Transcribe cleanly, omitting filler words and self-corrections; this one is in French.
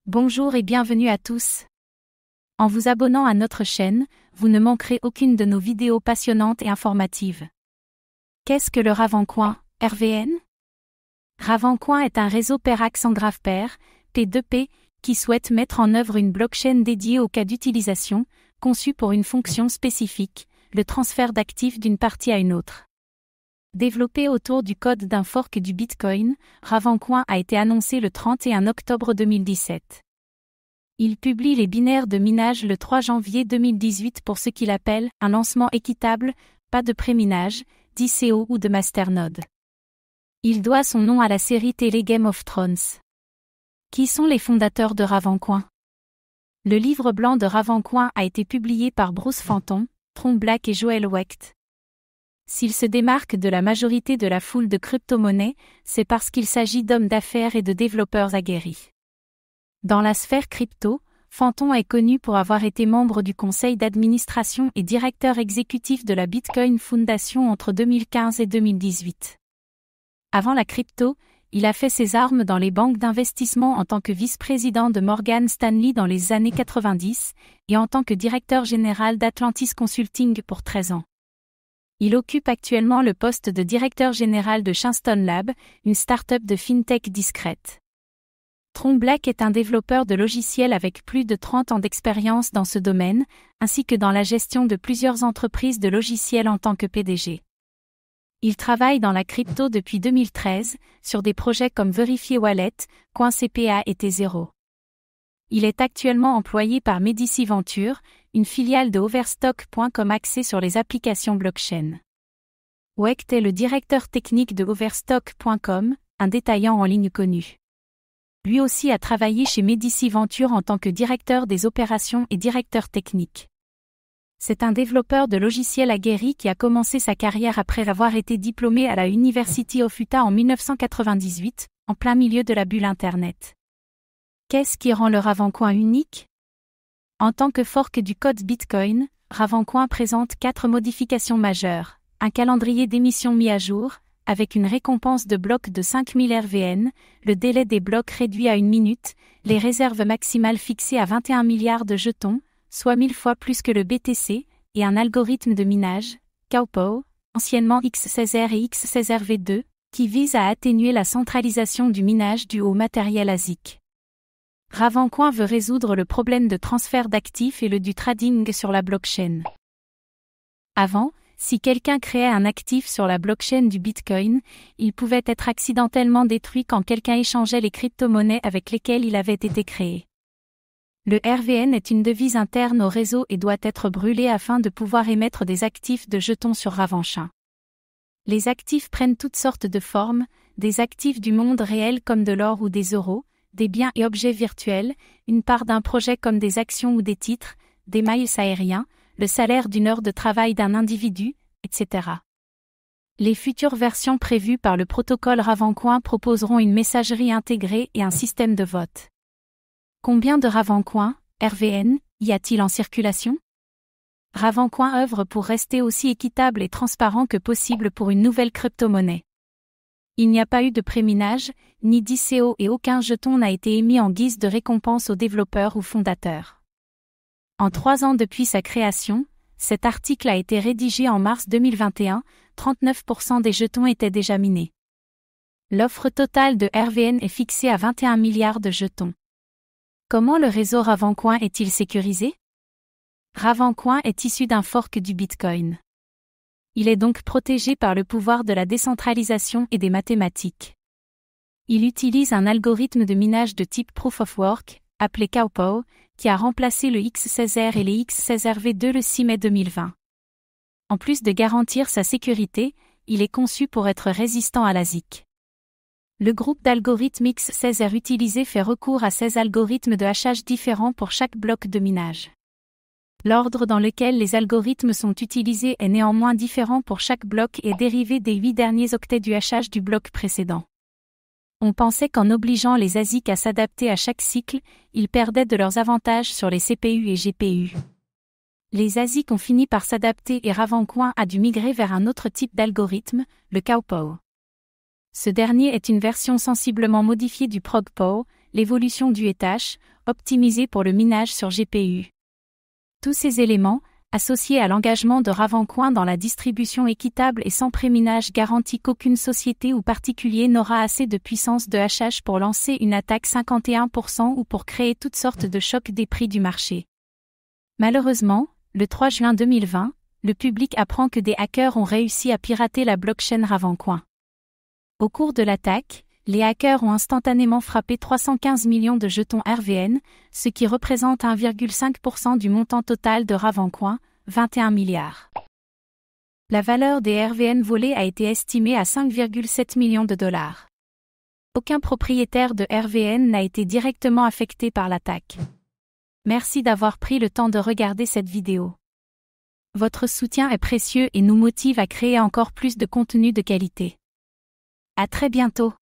Bonjour et bienvenue à tous. En vous abonnant à notre chaîne, vous ne manquerez aucune de nos vidéos passionnantes et informatives. Qu'est-ce que le Ravencoin, RVN? Ravencoin est un réseau pair en graphe pair, P2P, qui souhaite mettre en œuvre une blockchain dédiée au cas d'utilisation, conçue pour une fonction spécifique, le transfert d'actifs d'une partie à une autre. Développé autour du code d'un fork du Bitcoin, Ravencoin a été annoncé le 31 octobre 2017. Il publie les binaires de minage le 3 janvier 2018 pour ce qu'il appelle un lancement équitable, pas de préminage, d'ICO ou de masternode. Il doit son nom à la série télé Game of Thrones. Qui sont les fondateurs de Ravencoin? Le livre blanc de Ravencoin a été publié par Bruce Fenton, Tron Black et Joel Wecht. S'il se démarque de la majorité de la foule de crypto-monnaies, c'est parce qu'il s'agit d'hommes d'affaires et de développeurs aguerris. Dans la sphère crypto, Fenton est connu pour avoir été membre du conseil d'administration et directeur exécutif de la Bitcoin Foundation entre 2015 et 2018. Avant la crypto, il a fait ses armes dans les banques d'investissement en tant que vice-président de Morgan Stanley dans les années 90 et en tant que directeur général d'Atlantis Consulting pour 13 ans. Il occupe actuellement le poste de directeur général de Chainstone Lab, une start-up de fintech discrète. Tron Black est un développeur de logiciels avec plus de 30 ans d'expérience dans ce domaine, ainsi que dans la gestion de plusieurs entreprises de logiciels en tant que PDG. Il travaille dans la crypto depuis 2013, sur des projets comme Verify Wallet, CoinCPA et T0. Il est actuellement employé par Medici Venture, une filiale de Overstock.com axée sur les applications blockchain. Wecht est le directeur technique de Overstock.com, un détaillant en ligne connu. Lui aussi a travaillé chez Medici Venture en tant que directeur des opérations et directeur technique. C'est un développeur de logiciels aguerri qui a commencé sa carrière après avoir été diplômé à la University of Utah en 1998, en plein milieu de la bulle Internet. Qu'est-ce qui rend le Ravencoin unique? En tant que fork du code Bitcoin, Ravencoin présente 4 modifications majeures, un calendrier d'émission mis à jour, avec une récompense de blocs de 5000 RVN, le délai des blocs réduit à 1 minute, les réserves maximales fixées à 21 milliards de jetons, soit 1000 fois plus que le BTC, et un algorithme de minage, Cowpow, anciennement X16R et X16RV2, qui vise à atténuer la centralisation du minage dû au matériel ASIC. Ravencoin veut résoudre le problème de transfert d'actifs et le du trading sur la blockchain. Avant, si quelqu'un créait un actif sur la blockchain du Bitcoin, il pouvait être accidentellement détruit quand quelqu'un échangeait les crypto-monnaies avec lesquelles il avait été créé. Le RVN est une devise interne au réseau et doit être brûlé afin de pouvoir émettre des actifs de jetons sur Ravenchain. Les actifs prennent toutes sortes de formes, des actifs du monde réel comme de l'or ou des euros, des biens et objets virtuels, une part d'un projet comme des actions ou des titres, des miles aériens, le salaire d'une heure de travail d'un individu, etc. Les futures versions prévues par le protocole Ravencoin proposeront une messagerie intégrée et un système de vote. Combien de Ravencoin, RVN, y a-t-il en circulation? Ravencoin œuvre pour rester aussi équitable et transparent que possible pour une nouvelle crypto-monnaie. Il n'y a pas eu de préminage, ni d'ICO et aucun jeton n'a été émis en guise de récompense aux développeurs ou fondateurs. En 3 ans depuis sa création, cet article a été rédigé en mars 2021, 39% des jetons étaient déjà minés. L'offre totale de RVN est fixée à 21 milliards de jetons. Comment le réseau Ravencoin est-il sécurisé? Ravencoin est issu d'un fork du Bitcoin. Il est donc protégé par le pouvoir de la décentralisation et des mathématiques. Il utilise un algorithme de minage de type Proof of Work, appelé Cowpow, qui a remplacé le X16R et les X16RV2 le 6 mai 2020. En plus de garantir sa sécurité, il est conçu pour être résistant à l'ASIC. Le groupe d'algorithmes X16R utilisé fait recours à 16 algorithmes de hachage différents pour chaque bloc de minage. L'ordre dans lequel les algorithmes sont utilisés est néanmoins différent pour chaque bloc et est dérivé des 8 derniers octets du hachage du bloc précédent. On pensait qu'en obligeant les ASIC à s'adapter à chaque cycle, ils perdaient de leurs avantages sur les CPU et GPU. Les ASIC ont fini par s'adapter et Ravencoin a dû migrer vers un autre type d'algorithme, le Cowpow. Ce dernier est une version sensiblement modifiée du ProgPow, l'évolution du ETH, optimisé pour le minage sur GPU. Tous ces éléments, associés à l'engagement de Ravencoin dans la distribution équitable et sans préminage garantit qu'aucune société ou particulier n'aura assez de puissance de hachage pour lancer une attaque 51% ou pour créer toutes sortes de chocs des prix du marché. Malheureusement, le 3 juin 2020, le public apprend que des hackers ont réussi à pirater la blockchain Ravencoin. Au cours de l'attaque, les hackers ont instantanément frappé 315 millions de jetons RVN, ce qui représente 1,5% du montant total de Ravencoin, 21 milliards. La valeur des RVN volés a été estimée à 5,7 millions de dollars. Aucun propriétaire de RVN n'a été directement affecté par l'attaque. Merci d'avoir pris le temps de regarder cette vidéo. Votre soutien est précieux et nous motive à créer encore plus de contenu de qualité. À très bientôt.